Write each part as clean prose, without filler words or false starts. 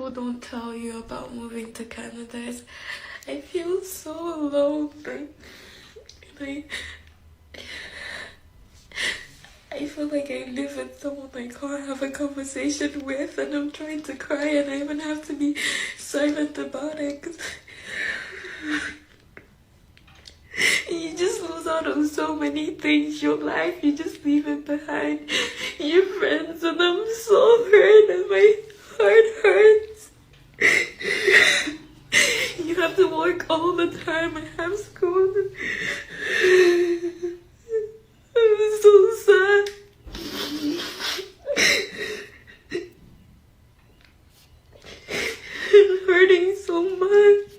people don't tell you about moving to Canada is I feel so alone. And I feel like I live with someone I can't have a conversation with, and I'm trying to cry and I even have to be silent about it. 'Cause you just lose out on so many things. Your life, you just leave it behind. Your friends, and I'm so hurt and my heart hurts. You have to work all the time. I have school. I'm so sad. I'm hurting so much.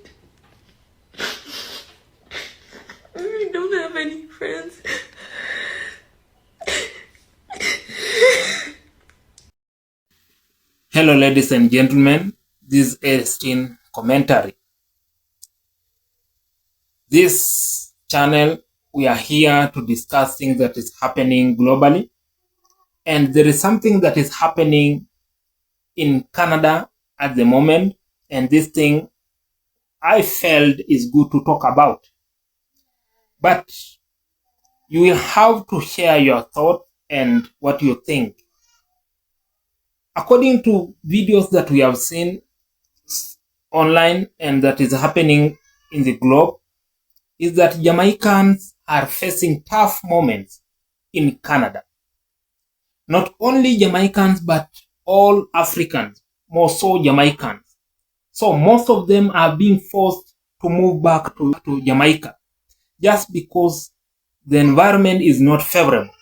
I don't have any friends. Hello, ladies and gentlemen. This is Ernestine Commentary. This channel, we are here to discuss things that is happening globally. And there is something that is happening in Canada at the moment. And this thing I felt is good to talk about. But you will have to share your thoughts and what you think. According to videos that we have seen online and that is happening in the globe, is that Jamaicans are facing tough moments in Canada. Not only Jamaicans, but all Africans, more so Jamaicans. So most of them are being forced to move back to Jamaica just because the environment is not favorable.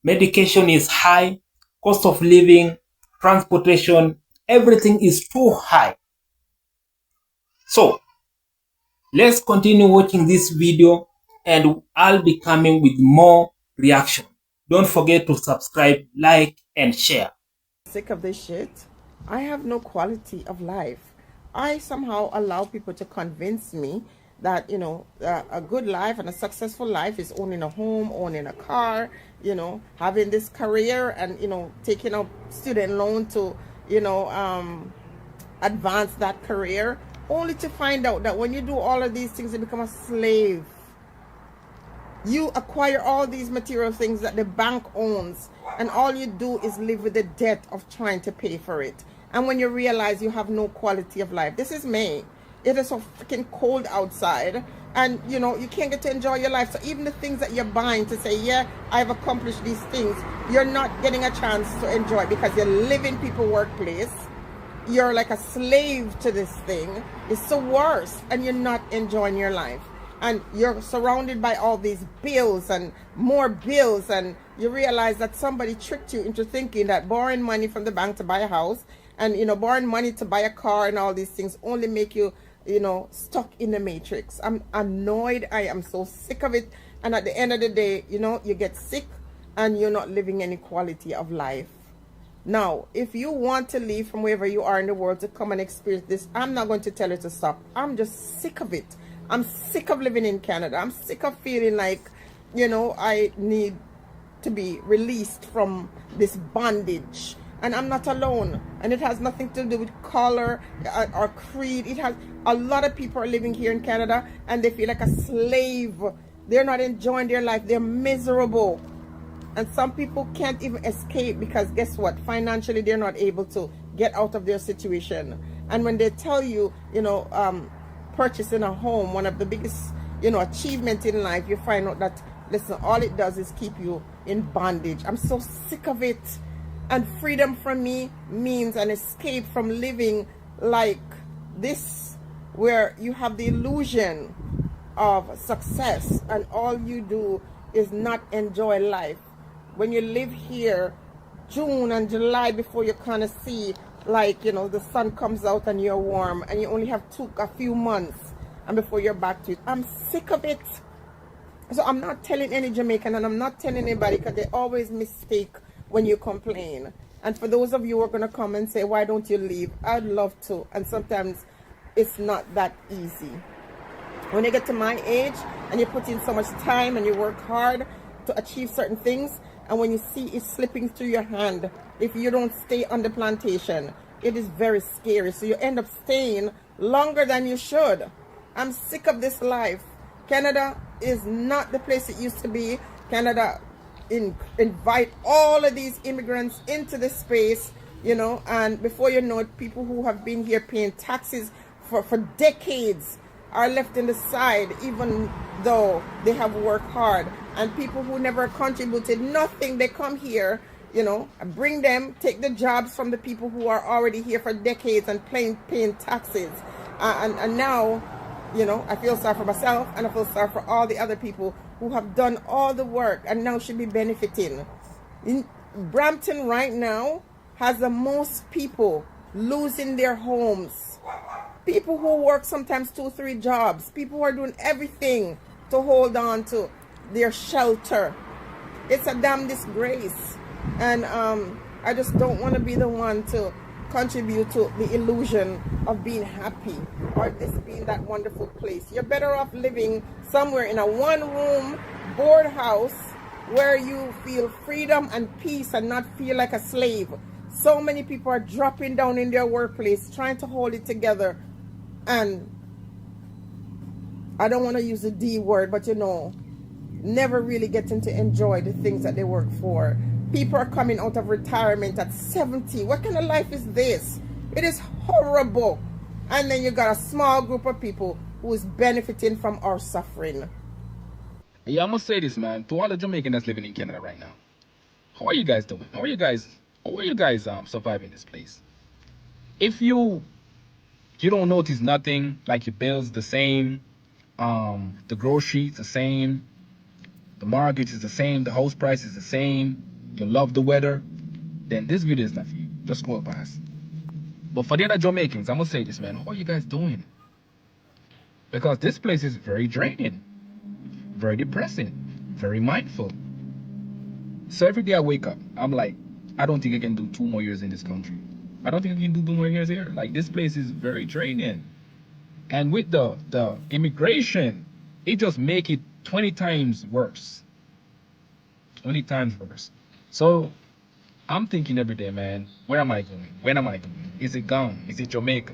Medication is high, cost of living, transportation, everything is too high. So let's continue watching this video and I'll be coming with more reaction. Don't forget to subscribe, like, and share. Sick of this shit. I have no quality of life. I somehow allow people to convince me that, a good life and a successful life is owning a home, owning a car, having this career and, taking a student loan to, advance that career, only to find out that when you do all of these things, you become a slave. You acquire all these material things that the bank owns, and all you do is live with the debt of trying to pay for it. And when you realize you have no quality of life, this is May. It is so freaking cold outside, and you can't get to enjoy your life. So even the things that you're buying to say, yeah, I've accomplished these things, you're not getting a chance to enjoy because you live in people's workplace. You're like a slave to this thing. It's the worst, and you're not enjoying your life. And you're surrounded by all these bills and more bills, and you realize that somebody tricked you into thinking that borrowing money from the bank to buy a house and borrowing money to buy a car and all these things only make you stuck in the matrix. I'm annoyed. I am so sick of it. And at the end of the day, you get sick and you're not living any quality of life. Now, if you want to leave from wherever you are in the world to come and experience this, I'm not going to tell you to stop. I'm just sick of it. I'm sick of living in Canada. I'm sick of feeling like, I need to be released from this bondage. And I'm not alone. And it has nothing to do with color or creed. It has a lot of people are living here in Canada and they feel like a slave. They're not enjoying their life. They're miserable. And some people can't even escape because guess what? Financially, they're not able to get out of their situation. And when they tell you, purchasing a home, one of the biggest, achievement in life, you find out that, listen, all it does is keep you in bondage. I'm so sick of it. And freedom for me means an escape from living like this, where you have the illusion of success and all you do is not enjoy life. When you live here, June and July, before you kind of see like the sun comes out and you're warm, and you only have a few months and before you're back to it. I'm sick of it. So I'm not telling any Jamaican, and I'm not telling anybody, because they always mistake when you complain. And for those of you who are going to come and say, why don't you leave? I'd love to, and sometimes it's not that easy. When you get to my age and you put in so much time and you work hard to achieve certain things, and when you see it slipping through your hand, if you don't stay on the plantation, it is very scary. So you end up staying longer than you should. I'm sick of this life. Canada is not the place it used to be. Canada invite all of these immigrants into the space, and before you know it, people who have been here paying taxes for decades are left in the side, even though they have worked hard. And people who never contributed nothing, they come here, bring them, take the jobs from the people who are already here for decades and paying taxes. And now, I feel sorry for myself, and I feel sorry for all the other people who have done all the work and now should be benefiting. In Brampton right now has the most people losing their homes. People who work sometimes 2-3 jobs. People who are doing everything to hold on to their shelter. It's a damn disgrace. And I just don't want to be the one to contribute to the illusion of being happy or this being that wonderful place. You're better off living somewhere in a one-room board house where you feel freedom and peace and not feel like a slave. So many people are dropping down in their workplace trying to hold it together, and I don't want to use the D word, but never really getting to enjoy the things that they work for. People are coming out of retirement at 70. What kind of life is this? It is horrible. And then you got a small group of people who is benefiting from our suffering. Yeah, I must say this, man, to all the Jamaicans that's living in Canada right now. How are you guys doing? How are you guys surviving this place? If you don't notice nothing, like your bills the same, the groceries the same, the mortgage is the same, the house price is the same, you love the weather, then this video is not for you. Just scroll past. But for the other Jamaicans, I'm gonna say this, man, how are you guys doing? Because this place is very draining, very depressing, very mindful. So every day I wake up, I'm like, I don't think I can do 2 more years in this country. I don't think I can do 2 more years here. Like, this place is very draining. And with the immigration, it just make it 20 times worse. 20 times worse. So I'm thinking every day, man, where am I going? When am I going? Is it gone? Is it Jamaica?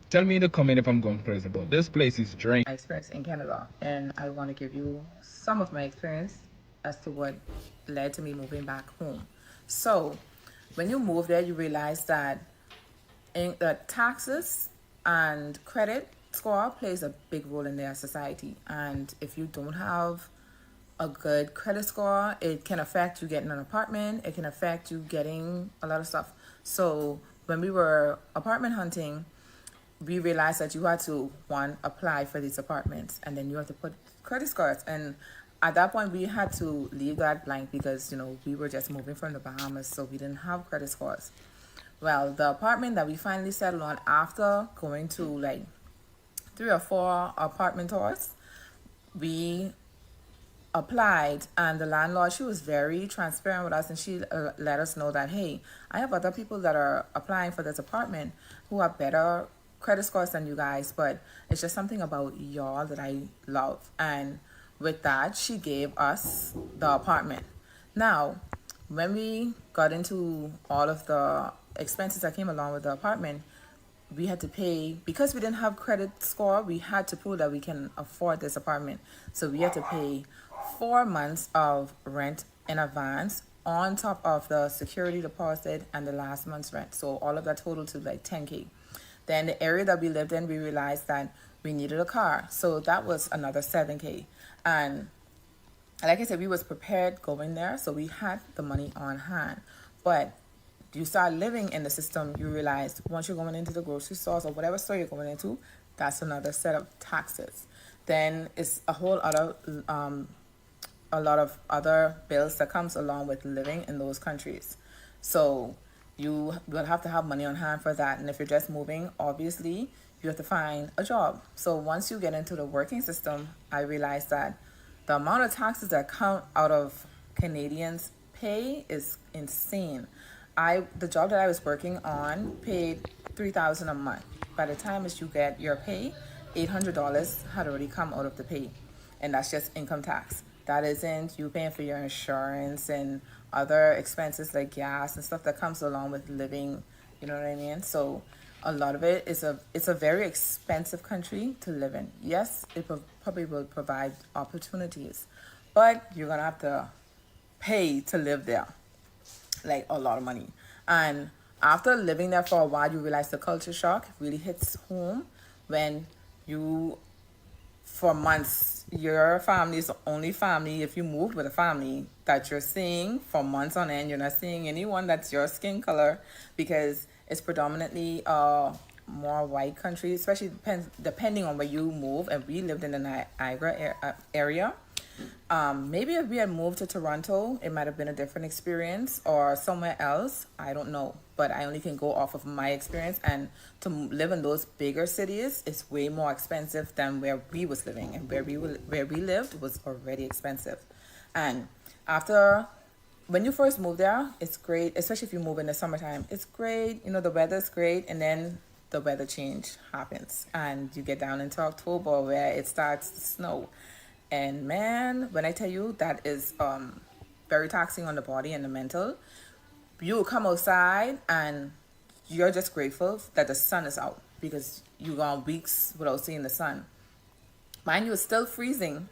Tell me in the comment if I'm going crazy, but this place is draining. My experience in Canada, and I want to give you some of my experience as to what led to me moving back home. So when you move there, you realize that taxes and credit score plays a big role in their society. And if you don't have a good credit score, it can affect you getting an apartment. It can affect you getting a lot of stuff. So when we were apartment hunting, we realized that you had to, one, apply for these apartments, and then you have to put credit scores. And at that point, we had to leave that blank because, we were just moving from the Bahamas, so we didn't have credit scores. Well, the apartment that we finally settled on after going to like 3 or 4 apartment tours, we applied, and the landlord, she was very transparent with us, and she let us know that, hey, I have other people that are applying for this apartment who have better credit scores than you guys, but it's just something about y'all that I love. And with that, she gave us the apartment. Now, when we got into all of the expenses that came along with the apartment, we had to pay, because we didn't have credit score, we had to prove that we can afford this apartment. So we had to pay 4 months of rent in advance on top of the security deposit and the last month's rent. So all of that totaled to like 10K. Then the area that we lived in, we realized that we needed a car. So that was another 7K. And like I said, we was prepared going there. So we had the money on hand. But you start living in the system, you realize once you're going into the grocery stores or whatever store you're going into, that's another set of taxes. Then it's a whole other, a lot of other bills that comes along with living in those countries. So you will have to have money on hand for that. And if you're just moving, obviously, you have to find a job. So once you get into the working system, I realized that the amount of taxes that come out of Canadians' pay is insane. The job that I was working on paid $3,000 a month. By the time as you get your pay, $800 had already come out of the pay, and that's just income tax. That isn't you paying for your insurance and other expenses like gas and stuff that comes along with living You know what I mean? So a lot of it is it's a very expensive country to live in. Yes, it probably will provide opportunities, but you're gonna have to pay to live there, like a lot of money. And after living there for a while, you realize the culture shock really hits home when you, for months, your family is the only family, if you moved with a family, that you're seeing for months on end. You're not seeing anyone that's your skin color, because it's predominantly more white country, especially depending on where you move. And we lived in the Niagara area. Maybe if we had moved to Toronto, it might have been a different experience, or somewhere else. I don't know, but I only can go off of my experience. And to live in those bigger cities is way more expensive than where we was living, and where we lived was already expensive. And after, when you first move there, it's great, especially if you move in the summertime. It's great, you know, the weather's great, and then the weather change happens, and you get down into October where it starts to snow. And man, when I tell you, that is very taxing on the body and the mental. You will come outside and you're just grateful that the sun is out, because you gone weeks without seeing the sun. Mind you, it's still freezing,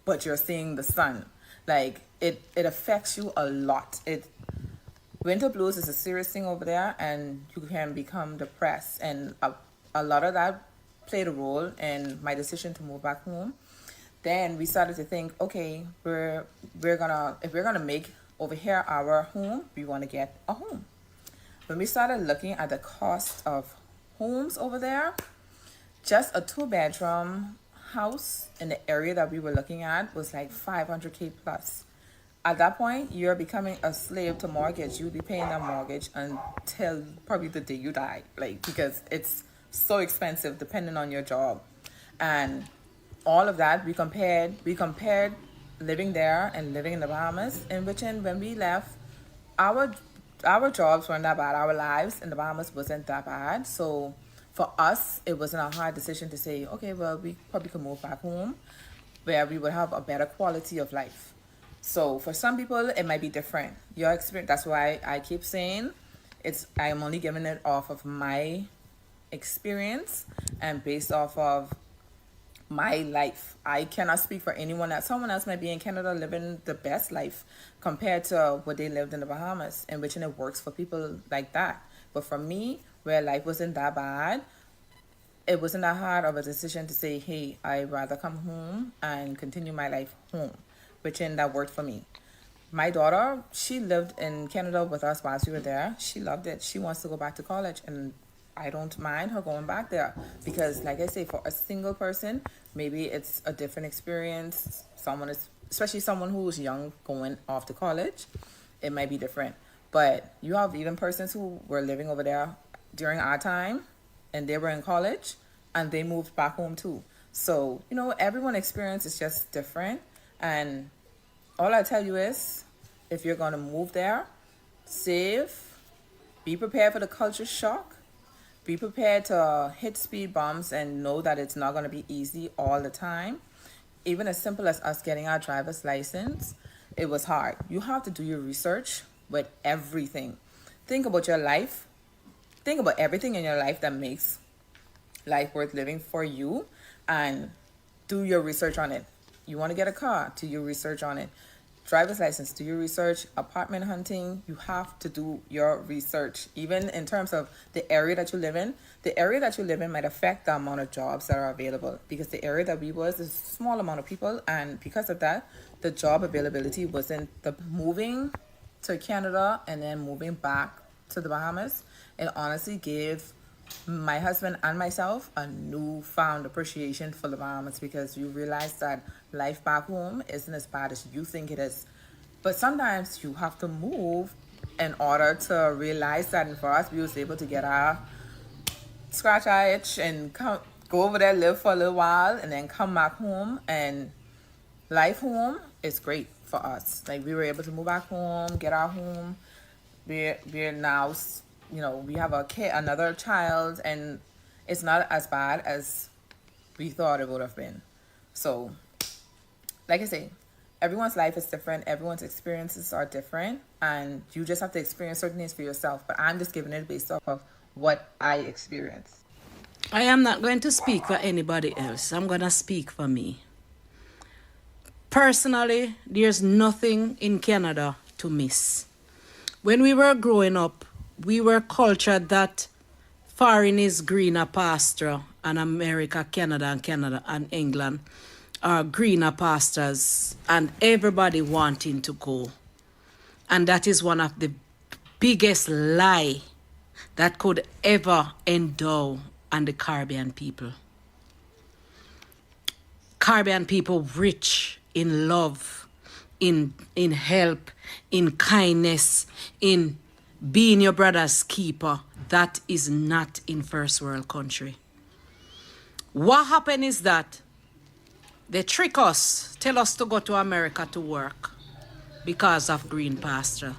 but you're seeing the sun. Like it affects you a lot. Winter blues is a serious thing over there, and you can become depressed. And a lot of that played a role in my decision to move back home. Then we started to think, okay, if we're gonna make over here our home, we want to get a home. When we started looking at the cost of homes over there, just a 2-bedroom house in the area that we were looking at was like $500K plus. At that point, you're becoming a slave to mortgage. You'll be paying that mortgage until probably the day you die, like, because it's so expensive depending on your job. And all of that, we compared living there and living in the Bahamas, in which, when we left, our jobs weren't that bad. Our lives in the Bahamas wasn't that bad. So for us, it wasn't a hard decision to say, okay, well, we probably could move back home where we would have a better quality of life. So for some people, it might be different. Your experience, that's why I keep saying I'm only giving it off of my experience and based off of my life. I cannot speak for anyone else. Someone else might be in Canada living the best life compared to what they lived in the Bahamas, in which it works for people like that. But for me, where life wasn't that bad, it wasn't that hard of a decision to say, hey, I'd rather come home and continue my life home, which that worked for me. My daughter, she lived in Canada with us whilst we were there. She loved it. She wants to go back to college, and I don't mind her going back there, because like I say, for a single person, maybe it's a different experience. Especially someone who's young going off to college, it might be different. But you have even persons who were living over there during our time, and they were in college, and they moved back home too. So, you know, everyone's experience is just different. And all I tell you is, if you're going to move there, save, be prepared for the culture shock. Be prepared to hit speed bumps and know that it's not going to be easy all the time. Even as simple as us getting our driver's license, it was hard. You have to do your research with everything. Think about your life. Think about everything in your life that makes life worth living for you, and do your research on it. You want to get a car, do your research on it. Driver's license, do your research. Apartment hunting, you have to do your research. Even in terms of the area that you live in, the area that you live in might affect the amount of jobs that are available, because the area that we was is a small amount of people, and because of that, the job availability wasn't. The moving to Canada and then moving back to the Bahamas, it honestly gave my husband and myself a newfound appreciation for the Bahamas, because you realize that life back home isn't as bad as you think it is. But sometimes you have to move in order to realize that. And for us, we was able to get our scratch our itch and go over there, live for a little while, and then come back home. And life home is great for us. Like, we were able to move back home, get our home. We're now, you know, we have a kid, another child, and it's not as bad as we thought it would have been. So, like I say, everyone's life is different, everyone's experiences are different, and you just have to experience certain things for yourself. But I'm just giving it based off of what I experienced. I am not going to speak for anybody else. I'm going to speak for me. Personally, there's nothing in Canada to miss. When we were growing up, we were cultured that foreign is greener pasture, and America, Canada and England are greener pastures, and everybody wanting to go. And that is one of the biggest lie that could ever endow on the Caribbean people. Caribbean people rich in love, in help, in kindness, in being your brother's keeper. That is not in first world country. What happened is that they trick us, tell us to go to America to work because of green pasture.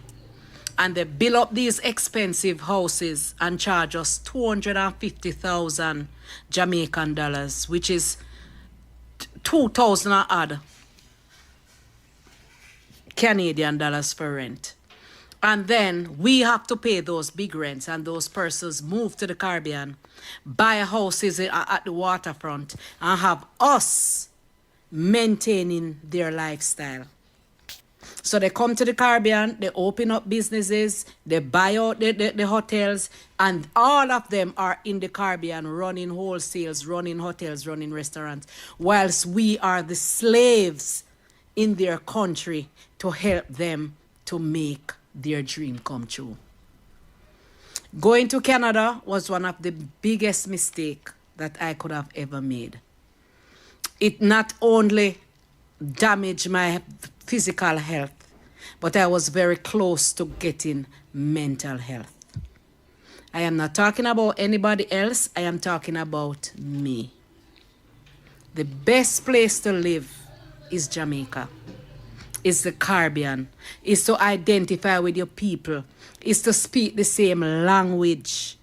And they build up these expensive houses and charge us 250,000 Jamaican dollars, which is 2,000 odd Canadian dollars for rent. And then we have to pay those big rents, and those persons move to the Caribbean, buy houses at the waterfront, and have us maintaining their lifestyle. So they come to the Caribbean, they open up businesses, they buy out the hotels, and all of them are in the Caribbean running wholesales, running hotels, running restaurants, whilst we are the slaves in their country to help them to make their dream come true. Going to Canada was one of the biggest mistakes that I could have ever made. It not only damaged my physical health, but I was very close to getting mental health. I am not talking about anybody else. I am talking about me. The best place to live is Jamaica. It's the Caribbean. It's to identify with your people. It's to speak the same language.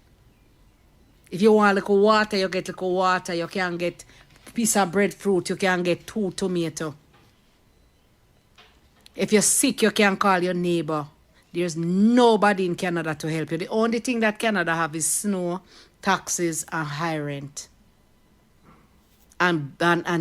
If you want little water, you get little water. You can get piece of breadfruit. You can get 2 tomatoes. If you're sick, you can call your neighbor. There's nobody in Canada to help you. The only thing that Canada have is snow, taxes, and high rent. And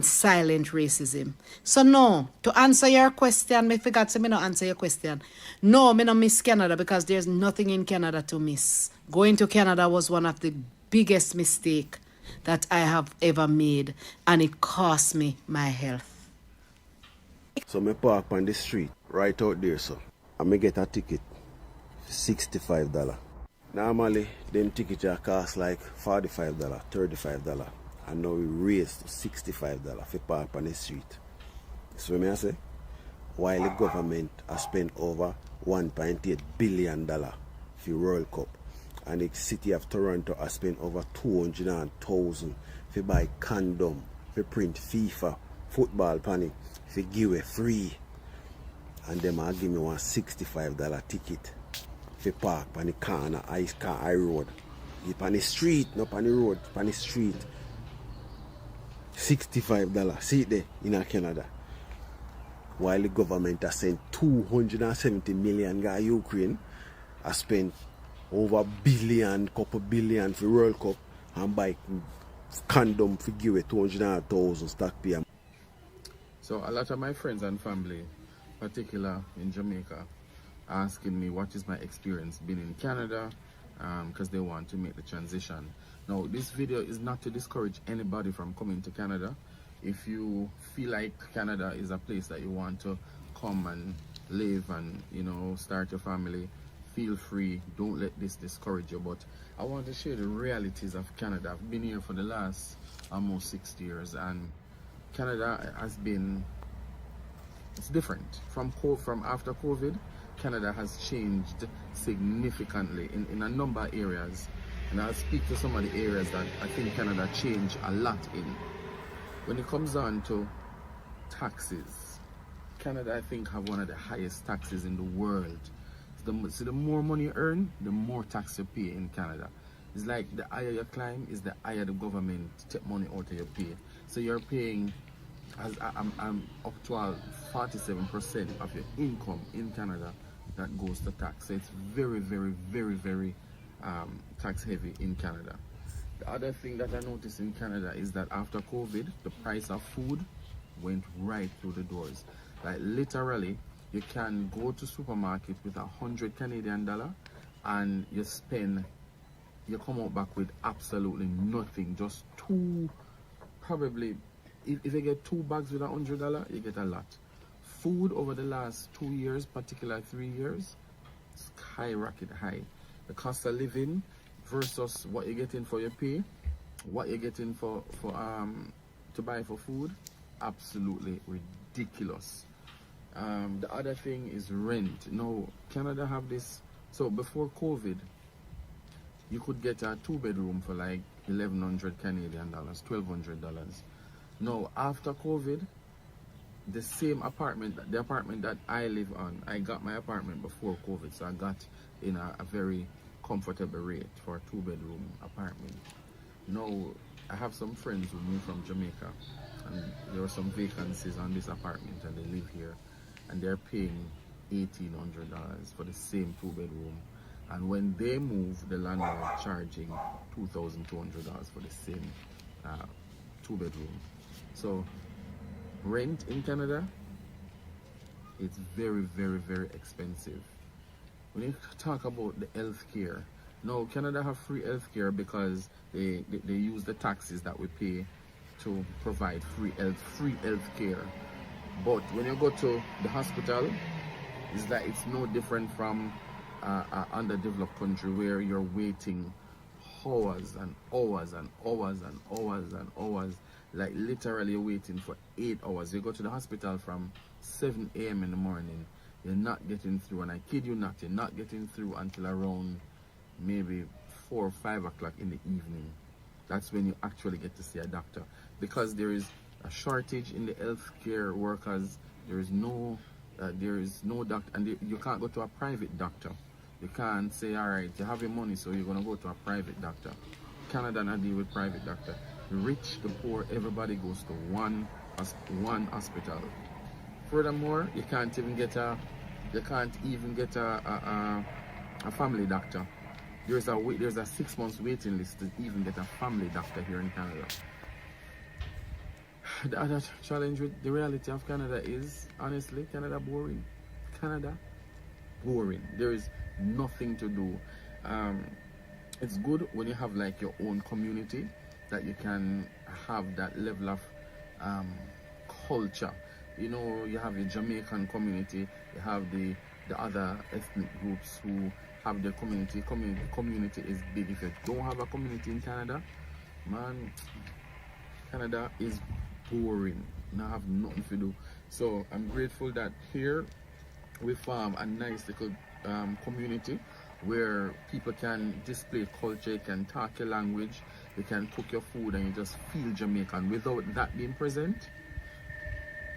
silent racism. So no, to answer your question, I forgot to not answer your question. No, I don't miss Canada because there's nothing in Canada to miss. Going to Canada was one of the biggest mistakes that I have ever made, and it cost me my health. So me park on the street, right out there, so. And me get a ticket, $65. Normally, them tickets are cost like $45, $35. And now we raised to $65 for park on the street. So what I say? While the government has spent over $1.8 billion for World Cup, and the city of Toronto has spent over $200,000 for buy condom, for print FIFA, football panic, for give away free. And them are give me one $65 ticket for park on the corner, high road. It's on the street, not on the road, on the street. $65. See it there in Canada. While the government has sent 270 million guys Ukraine, has spent over couple billion for World Cup, and buy condom for give away 200,000 stock PM. So a lot of my friends and family, particular in Jamaica, asking me what is my experience being in Canada, because they want to make the transition. Now, this video is not to discourage anybody from coming to Canada. If you feel like Canada is a place that you want to come and live and, you know, start your family, feel free. Don't let this discourage you. But I want to share the realities of Canada. I've been here for the last almost 6 years, and Canada has been, it's different. From after COVID, Canada has changed significantly in a number of areas. And I'll speak to some of the areas that I think Canada changed a lot in. When it comes down to taxes, Canada, I think, have one of the highest taxes in the world. So the more money you earn, the more tax you pay in Canada. It's like the higher you climb is the higher the government take money out of your pay. So you're paying I'm up to 47% of your income in Canada that goes to tax. So it's very, very, very, very tax heavy in Canada. The other thing that I noticed in Canada is that after COVID, the price of food went right through the doors. Like literally, you can go to supermarket with 100 Canadian dollar and you come out back with absolutely nothing. Just two, probably, if you get 2 bags with $100, you get a lot. Food over the last 2 years, particularly 3 years, skyrocket high. The cost of living versus what you're getting for your pay, what you're getting for to buy for food, absolutely ridiculous. The other thing is rent. Now, Canada have this. So before COVID, you could get a 2-bedroom for like 1,100 Canadian dollars, $1,200. Now, after COVID, the same apartment, the apartment that I live on, I got my apartment before COVID, so I got in a very comfortable rate for a 2-bedroom apartment. Now, I have some friends who moved from Jamaica, and there are some vacancies on this apartment, and they live here, and they're paying $1,800 for the same 2-bedroom. And when they move, the landlord charging $2,200 for the same 2-bedroom. So rent in Canada, it's very, very, very expensive. When you talk about the healthcare, now Canada have free healthcare because they use the taxes that we pay to provide free healthcare. But when you go to the hospital, it's no different from underdeveloped country where you're waiting hours and hours and hours and hours and hours, like literally waiting for 8 hours. You go to the hospital from 7 a.m. in the morning, you're not getting through, and I kid you not, you're not getting through until around maybe 4 or 5 o'clock in the evening. That's when you actually get to see a doctor, because there is a shortage in the healthcare workers. There is no doctor, and you can't go to a private doctor. You can't say, all right, you have your money, so you're going to go to a private doctor. Canada not deal with private doctor. The rich, the poor, everybody goes to one hospital. Furthermore, you can't even get a family doctor. There's a 6 months waiting list to even get a family doctor here in Canada. The other challenge with the reality of Canada is, honestly, Canada boring. Canada boring. There is nothing to do. It's good when you have like your own community, that you can have that level of culture. You know, you have your Jamaican community, you have the other ethnic groups who have their community. Community is big. If you don't have a community in Canada, man, Canada is boring. Now have nothing to do. So I'm grateful that here we form a nice little community where people can display culture, you can talk your language, you can cook your food, and you just feel Jamaican. Without that being present,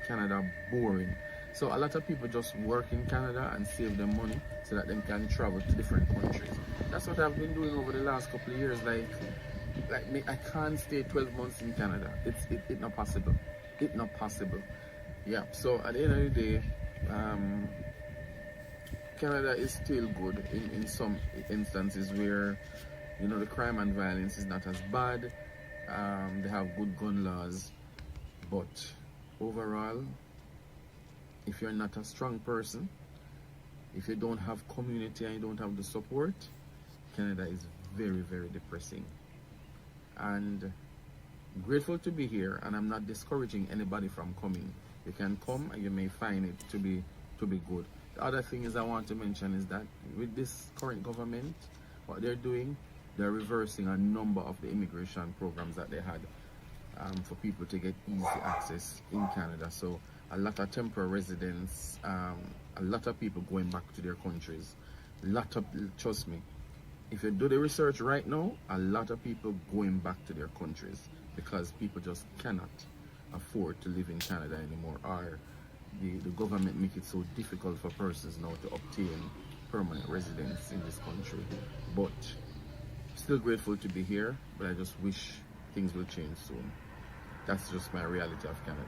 Canada boring. So a lot of people just work in Canada and save them money so that they can travel to different countries. That's what I've been doing over the last couple of years. Like me, I can't stay 12 months in Canada. It's not possible. It's not possible. Yeah. So at the end of the day, Canada is still good in some instances where, you know, the crime and violence is not as bad. They have good gun laws, but overall, if you're not a strong person, if you don't have community and you don't have the support, Canada is very, very depressing. And grateful to be here, and I'm not discouraging anybody from coming. You can come and you may find it to be good. The other thing is I want to mention is that with this current government, what they're doing, they're reversing a number of the immigration programs that they had for people to get easy access in Canada. So a lot of temporary residents, a lot of people going back to their countries. Trust me, if you do the research right now, a lot of people going back to their countries because people just cannot afford to live in Canada anymore, or the government make it so difficult for persons now to obtain permanent residence in this country. But still grateful to be here, but I just wish things will change soon. That's just my reality of Canada.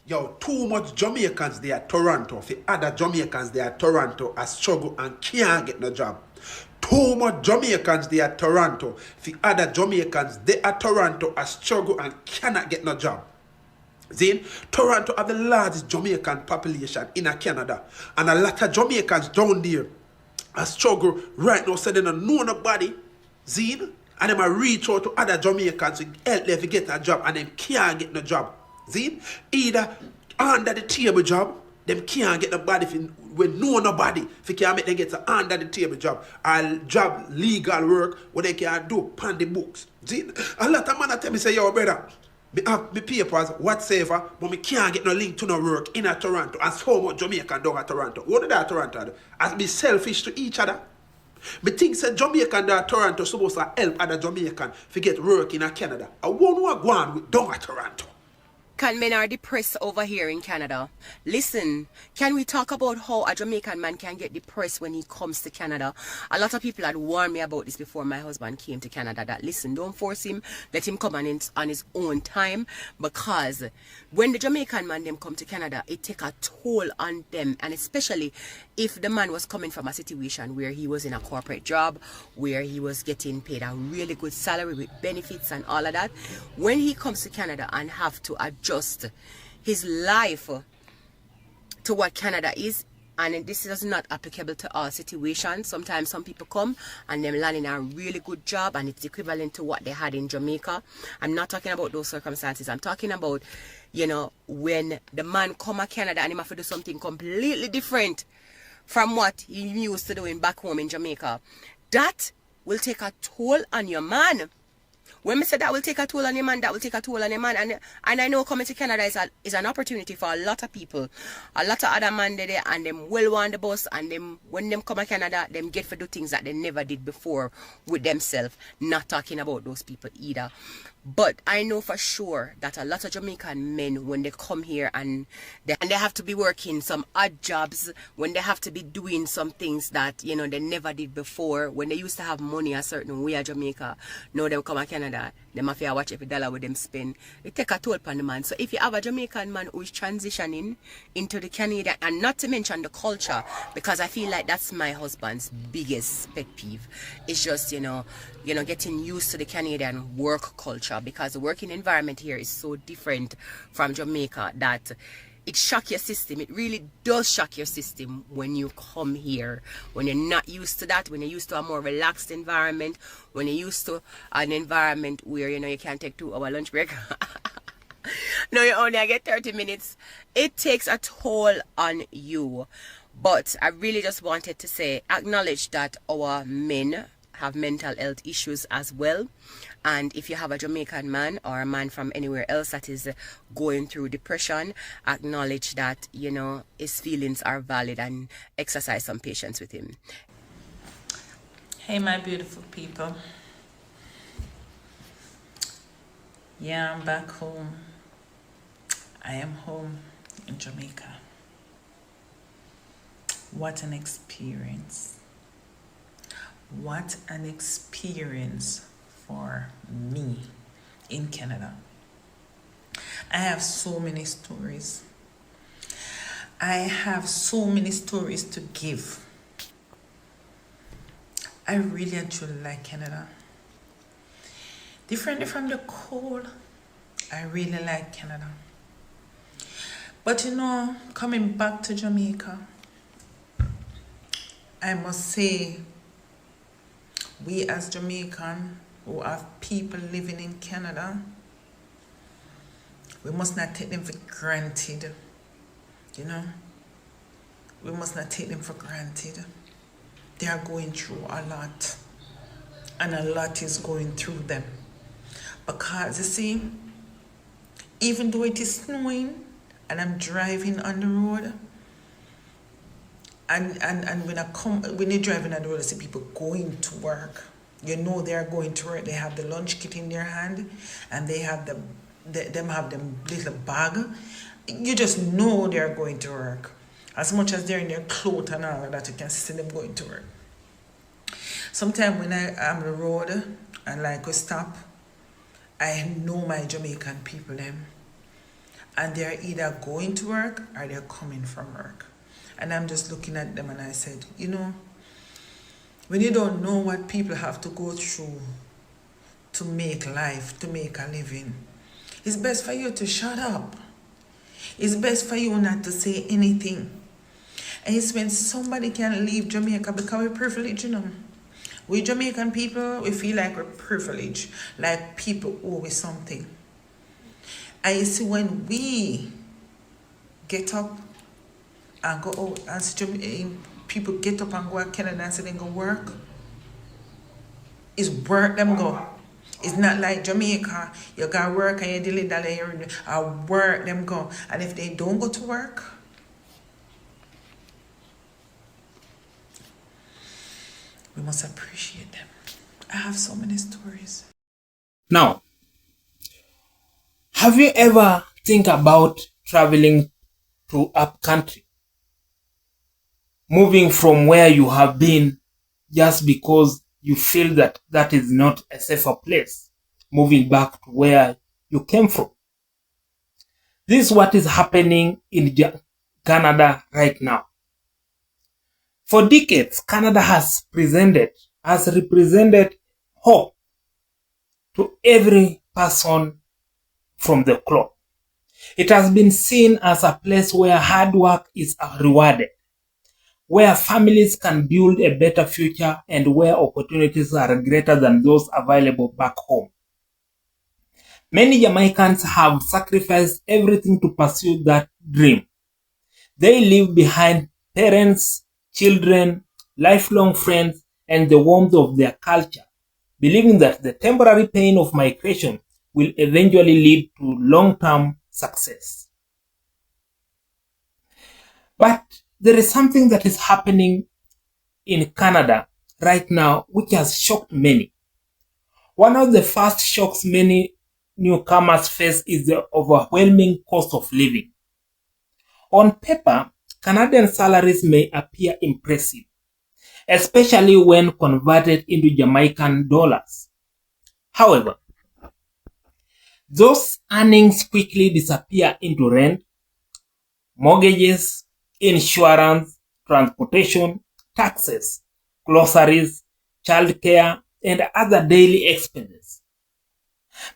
Yo, too much Jamaicans there at Toronto. For other Jamaicans there at Toronto are struggle and can't get no job. Too much Jamaicans there at Toronto. For other Jamaicans they at Toronto are struggle and cannot get no job. See, Toronto have the largest Jamaican population in Canada. And a lot of Jamaicans down there are struggle right now, so they don't know nobody. See? And them are reach out to other Jamaicans to help them to get a job, and them can't get no job. See? Either under the table job, them can't get nobody when know nobody if you can't make them get an under the table job, or job legal work what they can do on the books. See? A lot of man tell me say, yo brother, me have my papers whatsoever, but me can't get no link to no work in a Toronto. And so much Jamaican down at Toronto. What did that Toronto do? As be selfish to each other. Me think say Jamaican down at Toronto supposed to help other Jamaican to get work in a Canada. I won't go on with down at Toronto. Jamaican men are depressed over here in Canada. Listen, can we talk about how a Jamaican man can get depressed when he comes to Canada? A lot of people had warned me about this before my husband came to Canada, that listen, don't force him, let him come on his own time, because when the Jamaican man them come to Canada, it take a toll on them, and especially if the man was coming from a situation where he was in a corporate job, where he was getting paid a really good salary with benefits and all of that. When he comes to Canada and have to adjust his life to what Canada is, and this is not applicable to all situations. Sometimes some people come and them land in a really good job and it's equivalent to what they had in Jamaica. I'm not talking about those circumstances. I'm talking about, you know, when the man come to Canada and he have to do something completely different from what he used to doing back home in Jamaica. That will take a toll on your man. When I say that will take a toll on your man, that will take a toll on your man. And I know coming to Canada is an opportunity for a lot of people. A lot of other men there and them well on the bus, and them when them come to Canada, them get to do things that they never did before with themselves. Not talking about those people either. But I know for sure that a lot of Jamaican men, when they come here and they have to be working some odd jobs, when they have to be doing some things that, you know, they never did before, when they used to have money a certain way at Jamaica, now they come to Canada, they have to watch every dollar with them spend. It take a toll upon the man. So if you have a Jamaican man who is transitioning into the Canadian, and not to mention the culture, because I feel like that's my husband's biggest pet peeve, it's just, you know, getting used to the Canadian work culture, because the working environment here is so different from Jamaica that it shocks your system. It really does shock your system when you come here, when you're not used to that, when you're used to a more relaxed environment, when you're used to an environment where, you know, you can take 2-hour lunch break. No, you only get 30 minutes. It takes a toll on you. But I really just wanted to say, acknowledge that our men have mental health issues as well. And if you have a Jamaican man or a man from anywhere else that is going through depression, acknowledge that, you know, his feelings are valid and exercise some patience with him. Hey, my beautiful people. Yeah, I'm back home. I am home in Jamaica. What an experience. What an experience for me in Canada. I have so many stories. I have so many stories to give. I really and truly like Canada. Differently from the cold, I really like Canada. But you know, coming back to Jamaica, I must say, we as Jamaican who have people living in Canada, we must not take them for granted. You know, we must not take them for granted. They are going through a lot, and a lot is going through them. Because you see, even though it is snowing and I'm driving on the road, and when you're driving on the road, I see people going to work. You know they are going to work. They have the lunch kit in their hand, and they have them little bag. You just know they are going to work. As much as they're in their clothes and all of that, you can see them going to work. Sometimes when I am on the road and like we stop, I know my Jamaican people them. and they're either going to work or they're coming from work. And I'm just looking at them and I said, you know, when you don't know what people have to go through to make life, to make a living, it's best for you to shut up. It's best for you not to say anything. And it's when somebody can leave Jamaica because we're privileged, you know. We Jamaican people, we feel like we're privileged, like people owe us something. And you see, when we get up and go out, and see people get up and go to Canada and say they go work, it's work them go. It's not like Jamaica, you got work and you delay that or work them go. And if they don't go to work, we must appreciate them. I have so many stories. Now, have you ever think about traveling to up country? Moving from where you have been just because you feel that that is not a safer place. Moving back to where you came from. This is what is happening in Canada right now. For decades, Canada has represented hope to every person from the globe. It has been seen as a place where hard work is rewarded, where families can build a better future, and where opportunities are greater than those available back home. Many Jamaicans have sacrificed everything to pursue that dream. They leave behind parents, children, lifelong friends, and the warmth of their culture, believing that the temporary pain of migration will eventually lead to long-term success. But there is something that is happening in Canada right now which has shocked many. One of the first shocks many newcomers face is the overwhelming cost of living. On paper, Canadian salaries may appear impressive, especially when converted into Jamaican dollars. However, those earnings quickly disappear into rent, mortgages, insurance, transportation, taxes, groceries, childcare, and other daily expenses.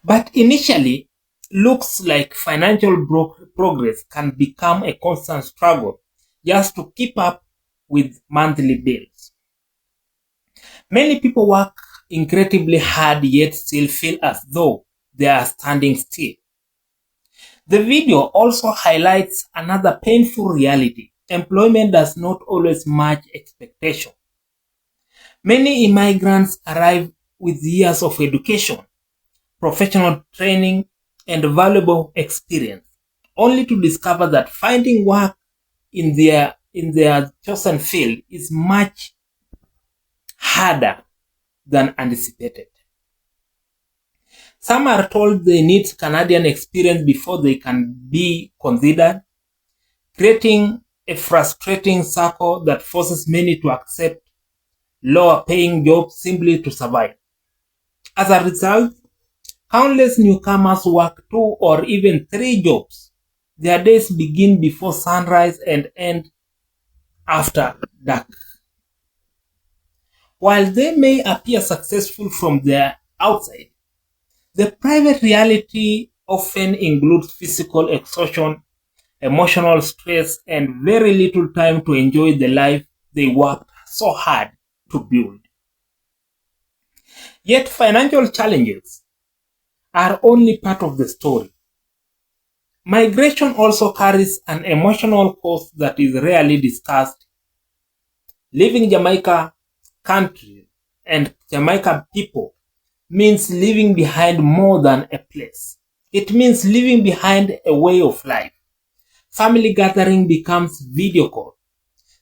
But initially, looks like financial progress can become a constant struggle just to keep up with monthly bills. Many people work incredibly hard yet still feel as though they are standing still. The video also highlights another painful reality. Employment does not always match expectation. Many immigrants arrive with years of education, professional training, and valuable experience, only to discover that finding work in their chosen field is much harder than anticipated. Some are told they need Canadian experience before they can be considered, creating a frustrating circle that forces many to accept lower paying jobs simply to survive. As a result, countless newcomers work 2 or even 3 jobs. Their days begin before sunrise and end after dark. While they may appear successful from the outside, the private reality often includes physical exhaustion, emotional stress, and very little time to enjoy the life they worked so hard to build. Yet financial challenges are only part of the story. Migration also carries an emotional cost that is rarely discussed. Leaving Jamaica country and Jamaica people means leaving behind more than a place. It means leaving behind a way of life. Family gathering becomes video call.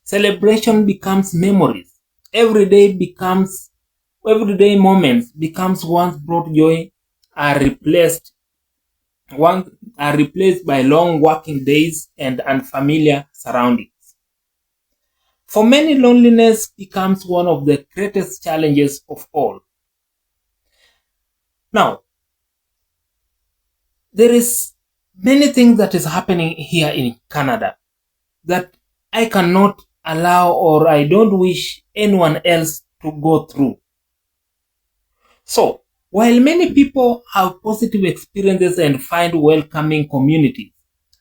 Celebration becomes memories. Everyday moments becomes once brought joy are replaced by long working days and unfamiliar surroundings. For many, loneliness becomes one of the greatest challenges of all. Now, there is many things that is happening here in Canada that I cannot allow or I don't wish anyone else to go through. So, while many people have positive experiences and find welcoming communities,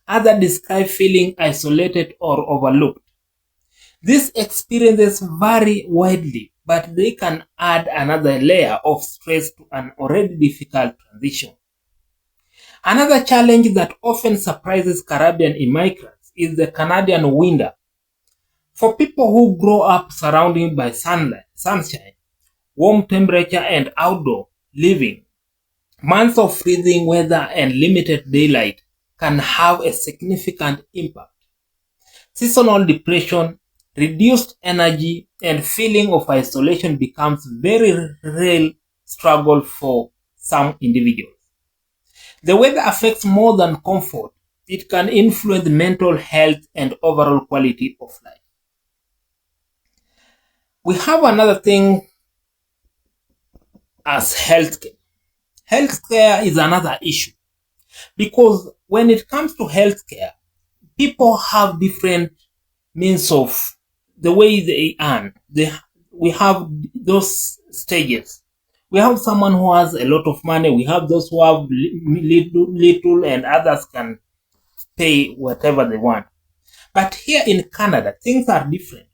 others describe feeling isolated or overlooked. These experiences vary widely, but they can add another layer of stress to an already difficult transition. Another challenge that often surprises Caribbean immigrants is the Canadian winter. For people who grow up surrounded by sunshine, warm temperature and outdoor living, months of freezing weather and limited daylight can have a significant impact. Seasonal depression, reduced energy, and feeling of isolation becomes very real struggle for some individuals. The weather affects more than comfort. It can influence mental health and overall quality of life. We have another thing as healthcare. Healthcare is another issue because when it comes to healthcare, people have different means of the way they earn. We have those stages. We have someone who has a lot of money. We have those who have little and others can pay whatever they want. But here in Canada, things are different.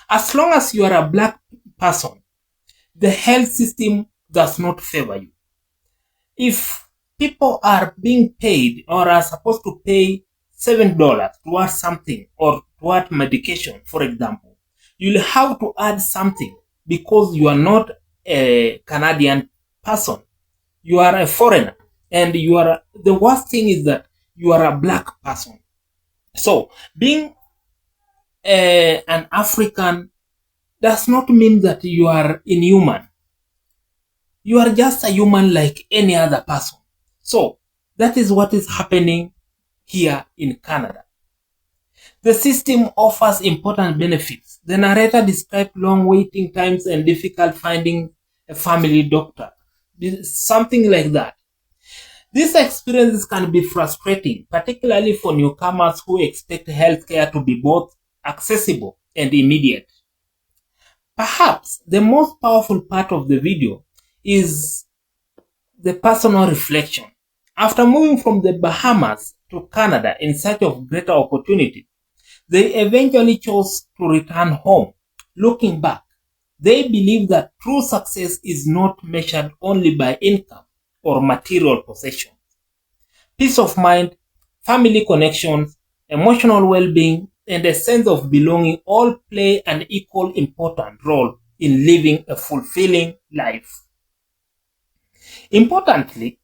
As long as you are a black person, the health system does not favor you. If people are being paid or are supposed to pay $7 towards something or toward medication, for example, you'll have to add something because you are not a Canadian person. You are a foreigner, and the worst thing is that you are a black person. So being an African does not mean that you are inhuman. You are just a human like any other person. So that is what is happening here in Canada. The system offers important benefits. The narrator described long waiting times and difficult finding a family doctor. Something like that. These experiences can be frustrating, particularly for newcomers who expect healthcare to be both accessible and immediate. Perhaps the most powerful part of the video is the personal reflection. After moving from the Bahamas to Canada in search of greater opportunity, they eventually chose to return home. Looking back, they believe that true success is not measured only by income or material possessions. Peace of mind, family connections, emotional well-being, and a sense of belonging all play an equal important role in living a fulfilling life. Importantly,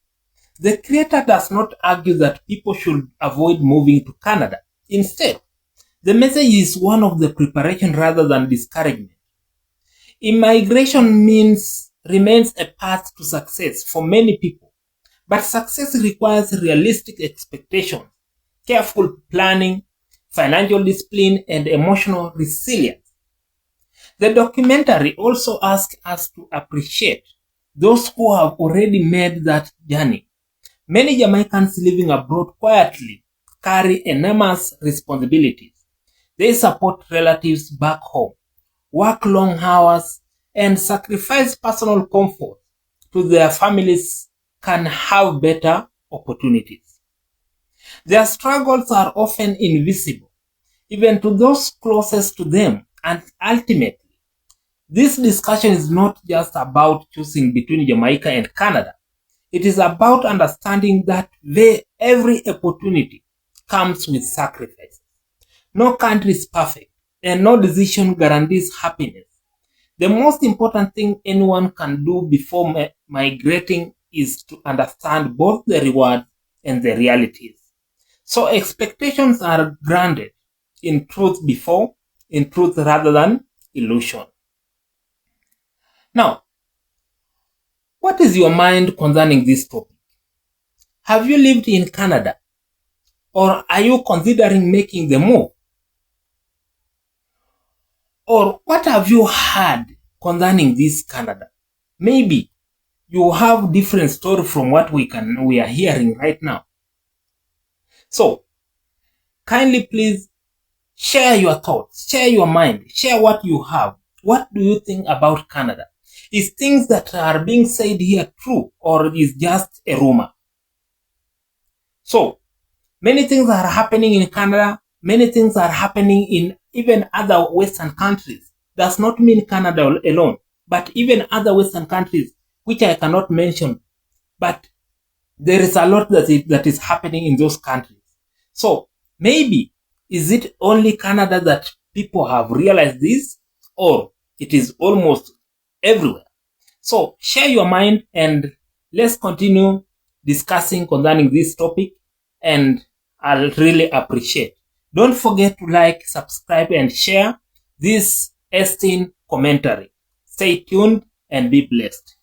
the creator does not argue that people should avoid moving to Canada. Instead, the message is one of the preparation rather than discouragement. Immigration remains a path to success for many people, but success requires realistic expectations, careful planning, financial discipline, and emotional resilience. The documentary also asks us to appreciate those who have already made that journey. Many Jamaicans living abroad quietly carry enormous responsibilities. They support relatives back home, work long hours, and sacrifice personal comfort to their families can have better opportunities. Their struggles are often invisible, even to those closest to them, and ultimately, this discussion is not just about choosing between Jamaica and Canada. It is about understanding that every opportunity comes with sacrifice. No country is perfect, and no decision guarantees happiness. The most important thing anyone can do before migrating is to understand both the rewards and the realities. So expectations are grounded in truth rather than illusion. Now, what is your mind concerning this topic? Have you lived in Canada? Or are you considering making the move? Or what have you heard concerning this Canada? Maybe you have different story from what we are hearing right now. So, kindly please share your thoughts, share your mind, share what you have. What do you think about Canada? Is things that are being said here true, or is just a rumor? So, many things are happening in Canada, many things are happening in even other Western countries. Does not mean Canada alone, but even other Western countries, which I cannot mention, but there is a lot that is happening in those countries. So, maybe, is it only Canada that people have realized this, or it is almost everywhere? So, share your mind and let's continue discussing concerning this topic, and I'll really appreciate. Don't forget to like, subscribe, and share this esteemed commentary. Stay tuned and be blessed.